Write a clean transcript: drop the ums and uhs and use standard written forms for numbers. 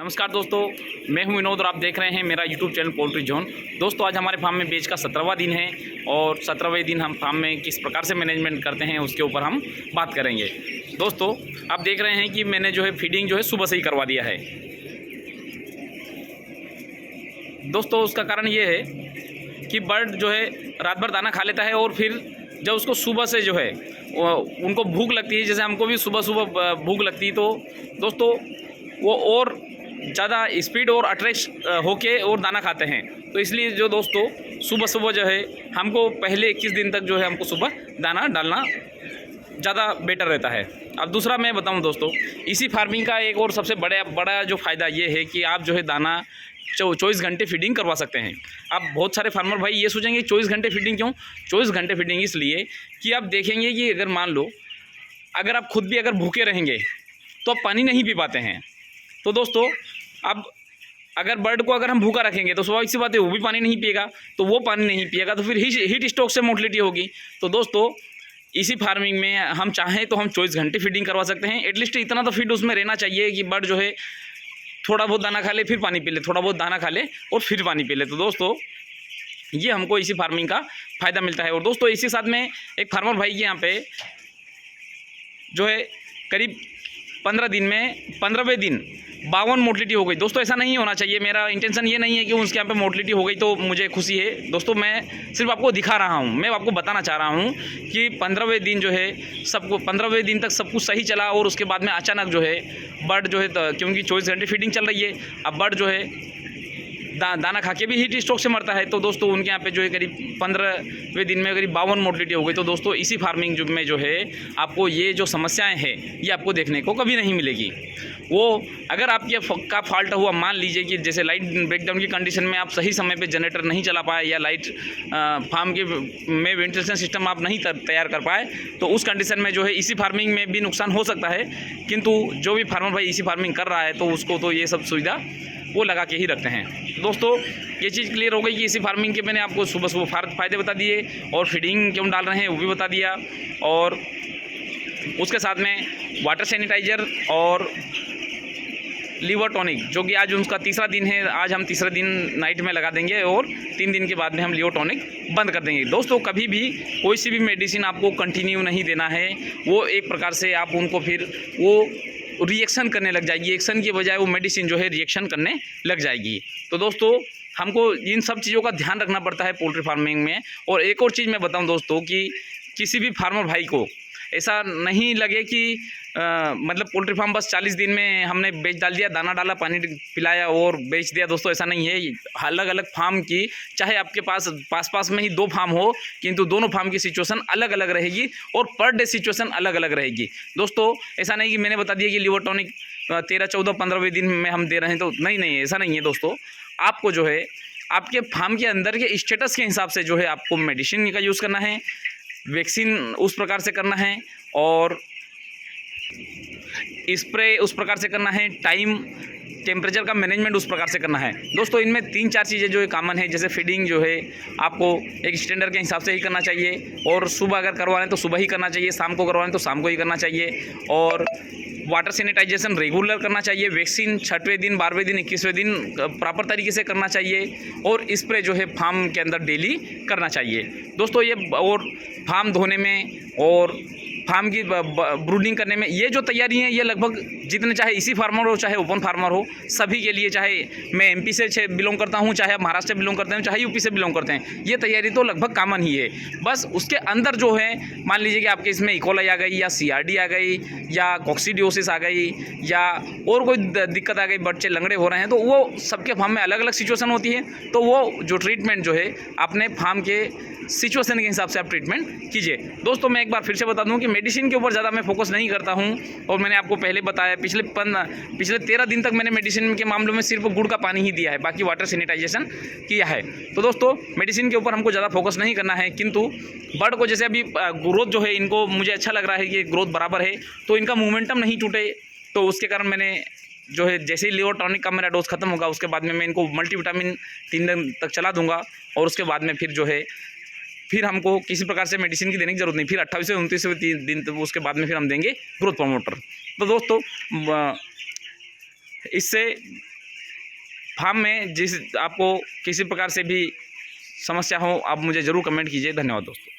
नमस्कार दोस्तों, मैं हूं विनोद और आप देख रहे हैं मेरा यूट्यूब चैनल पोल्ट्री जोन। दोस्तों, आज हमारे फार्म में बेच का 17वां दिन है और 17वें दिन हम फार्म में किस प्रकार से मैनेजमेंट करते हैं उसके ऊपर हम बात करेंगे। दोस्तों, आप देख रहे हैं कि मैंने जो है फीडिंग जो है सुबह से ही करवा दिया है। दोस्तों, उसका कारण ये है कि बर्ड जो है रात भर दाना खा लेता है और फिर जब उसको सुबह से जो है उनको भूख लगती है, जैसे हमको भी सुबह सुबह भूख लगती है, तो दोस्तों वो और ज़्यादा स्पीड और अट्रैक्ट होके और दाना खाते हैं। तो इसलिए जो दोस्तों सुबह सुबह जो है हमको पहले 21 दिन तक जो है हमको सुबह दाना डालना ज़्यादा बेटर रहता है। अब दूसरा मैं बताऊं दोस्तों, इसी फार्मिंग का एक और सबसे बड़ा जो फ़ायदा ये है कि आप जो है दाना 24 घंटे फीडिंग करवा सकते हैं। अब बहुत सारे फार्मर भाई ये सोचेंगे 24 घंटे फीडिंग क्यों? 24 घंटे फीडिंग इसलिए कि आप देखेंगे कि अगर मान लो अगर आप खुद भी अगर भूखे रहेंगे तो आप पानी नहीं पी पाते हैं। तो दोस्तों, अब अगर बर्ड को अगर हम भूखा रखेंगे तो स्वाभाविक सी बात है वो भी पानी नहीं पिएगा, तो वो पानी नहीं पिएगा तो फिर हीट स्ट्रोक से मोर्टलिटी होगी। तो दोस्तों, इसी फार्मिंग में हम चाहें तो हम 24 घंटे फीडिंग करवा सकते हैं। एटलीस्ट इतना तो फीड उसमें रहना चाहिए कि बर्ड जो है थोड़ा बहुत दाना खा ले फिर पानी पी ले, थोड़ा बहुत दाना खा ले और फिर पानी पी ले। तो दोस्तों, ये हमको इसी फार्मिंग का फ़ायदा मिलता है। और दोस्तों, इसी साथ में एक फार्मर भाई के यहाँ पे जो है करीब 15 दिन में 15वें दिन 52 मोर्टलिटी हो गई। दोस्तों, ऐसा नहीं होना चाहिए। मेरा इंटेंशन ये नहीं है कि उसके यहाँ पे मोर्टलिटी हो गई तो मुझे खुशी है। दोस्तों, मैं सिर्फ आपको दिखा रहा हूँ, मैं आपको बताना चाह रहा हूँ कि 15वें दिन जो है सबको 15वें दिन तक सब कुछ सही चला और उसके बाद में अचानक जो है बर्ड जो है क्योंकि 24 घंटे फीडिंग चल रही है, अब बर्ड जो है दाना खा के भी हीट स्ट्रोक से मरता है। तो दोस्तों, उनके यहाँ पे जो है करीब 15वें दिन में करीब 52 मोर्टलिटी हो गई। तो दोस्तों, इसी फार्मिंग में जो है आपको ये जो समस्याएं हैं ये आपको देखने को कभी नहीं मिलेगी। वो अगर आपके का फॉल्ट हुआ, मान लीजिए कि जैसे लाइट ब्रेकडाउन की कंडीशन में आप सही समय पे जनरेटर नहीं चला पाए या लाइट फार्म के में वेंटिलेशन सिस्टम आप नहीं तैयार कर पाए, तो उस कंडीशन में जो है इसी फार्मिंग में भी नुकसान हो सकता है। किंतु जो भी फार्मर भाई इसी फार्मिंग कर रहा है तो उसको तो ये सब सुविधा वो लगा के ही रखते हैं। दोस्तों, ये चीज़ क्लियर हो गई कि इसी फार्मिंग के मैंने आपको सुबह सुबह फ़ायदे बता दिए और फीडिंग क्यों डाल रहे हैं वो भी बता दिया, और उसके साथ में वाटर सैनिटाइज़र और लीवर टॉनिक, जो कि आज उनका तीसरा दिन है, आज हम तीसरे दिन नाइट में लगा देंगे और 3 दिन के बाद में हम लीवर टॉनिक बंद कर देंगे। दोस्तों, कभी भी कोई सी भी मेडिसिन आपको कंटिन्यू नहीं देना है। वो एक प्रकार से आप उनको फिर वो रिएक्शन करने लग जाएगी, एक्शन की बजाय वो मेडिसिन जो है रिएक्शन करने लग जाएगी। तो दोस्तों, हमको इन सब चीज़ों का ध्यान रखना पड़ता है पोल्ट्री फार्मिंग में। और एक और चीज़ मैं बताऊं दोस्तों कि किसी भी फार्मर भाई को ऐसा नहीं लगे कि मतलब पोल्ट्री फार्म बस 40 दिन में हमने बेच डाल दिया, दाना डाला, पानी पिलाया और बेच दिया। दोस्तों, ऐसा नहीं है। अलग अलग फार्म की, चाहे आपके पास में ही 2 फार्म हो, किंतु दोनों फार्म की सिचुएशन अलग अलग रहेगी और पर डे सिचुएशन अलग अलग रहेगी। दोस्तों, ऐसा नहीं कि मैंने बता दिया कि लीवर टॉनिक 13, 14, 15वें दिन में हम दे रहे हैं तो नहीं, ऐसा नहीं है। दोस्तों, आपको जो है आपके फार्म के अंदर के स्टेटस के हिसाब से जो है आपको मेडिसिन का यूज़ करना है, वैक्सीन उस प्रकार से करना है और स्प्रे उस प्रकार से करना है, टाइम टेम्परेचर का मैनेजमेंट उस प्रकार से करना है। दोस्तों, इनमें 3-4 चीज़ें जो है कॉमन है। जैसे फीडिंग जो है आपको एक स्टैंडर्ड के हिसाब से ही करना चाहिए, और सुबह अगर करवाएं तो सुबह ही करना चाहिए, शाम को करवाएं तो शाम को ही करना चाहिए, और वाटर सैनिटाइजेशन रेगुलर करना चाहिए, वैक्सीन 6वें दिन, 12वें दिन, 21वें दिन प्रॉपर तरीके से करना चाहिए, और स्प्रे जो है फार्म के अंदर डेली करना चाहिए। दोस्तों, ये और फार्म धोने में और फार्म की ब्रूडिंग करने में ये जो तैयारी है ये लगभग जितने, चाहे इसी फार्मर हो चाहे ओपन फार्मर हो, सभी के लिए, चाहे मैं एमपी से बिलोंग करता हूँ, चाहे आप महाराष्ट्र से बिलोंग करते हैं, चाहे यूपी से बिलोंग करते हैं, ये तैयारी तो लगभग कॉमन ही है। बस उसके अंदर जो है, मान लीजिए कि आपके इसमें इकोलाई आ गई या सीआरडी आ गई या कॉक्सीडियोसिस आ गई या और कोई दिक्कत आ गई, बच्चे लंगड़े हो रहे हैं, तो वो सबके फार्म में अलग अलग सिचुएशन होती है। तो वो जो ट्रीटमेंट जो है अपने फार्म के सिचुएशन के हिसाब से आप ट्रीटमेंट कीजिए। दोस्तों, मैं एक बार फिर से बता दूं कि मेडिसिन के ऊपर ज़्यादा मैं फोकस नहीं करता हूं, और मैंने आपको पहले बताया पिछले 13 दिन तक मैंने मेडिसिन के मामलों में सिर्फ गुड़ का पानी ही दिया है, बाकी वाटर सैनिटाइजेशन किया है। तो दोस्तों, मेडिसिन के ऊपर हमको ज़्यादा फोकस नहीं करना है, किंतु बर्ड को जैसे अभी ग्रोथ जो है इनको मुझे अच्छा लग रहा है कि ग्रोथ बराबर है, तो इनका मोमेंटम नहीं टूटे, तो उसके कारण मैंने जो है जैसे ही लीवर टॉनिक का मेरा डोज खत्म होगा उसके बाद में मैं इनको मल्टीविटामिन 3 दिन तक चला दूंगा, और उसके बाद में फिर जो है फिर हमको किसी प्रकार से मेडिसिन की देने की जरूरत नहीं। फिर 28 से 29 दिन तो उसके बाद में फिर हम देंगे ग्रोथ प्रमोटर। तो दोस्तों, इससे फार्म में जिस आपको किसी प्रकार से भी समस्या हो आप मुझे ज़रूर कमेंट कीजिए। धन्यवाद दोस्तों।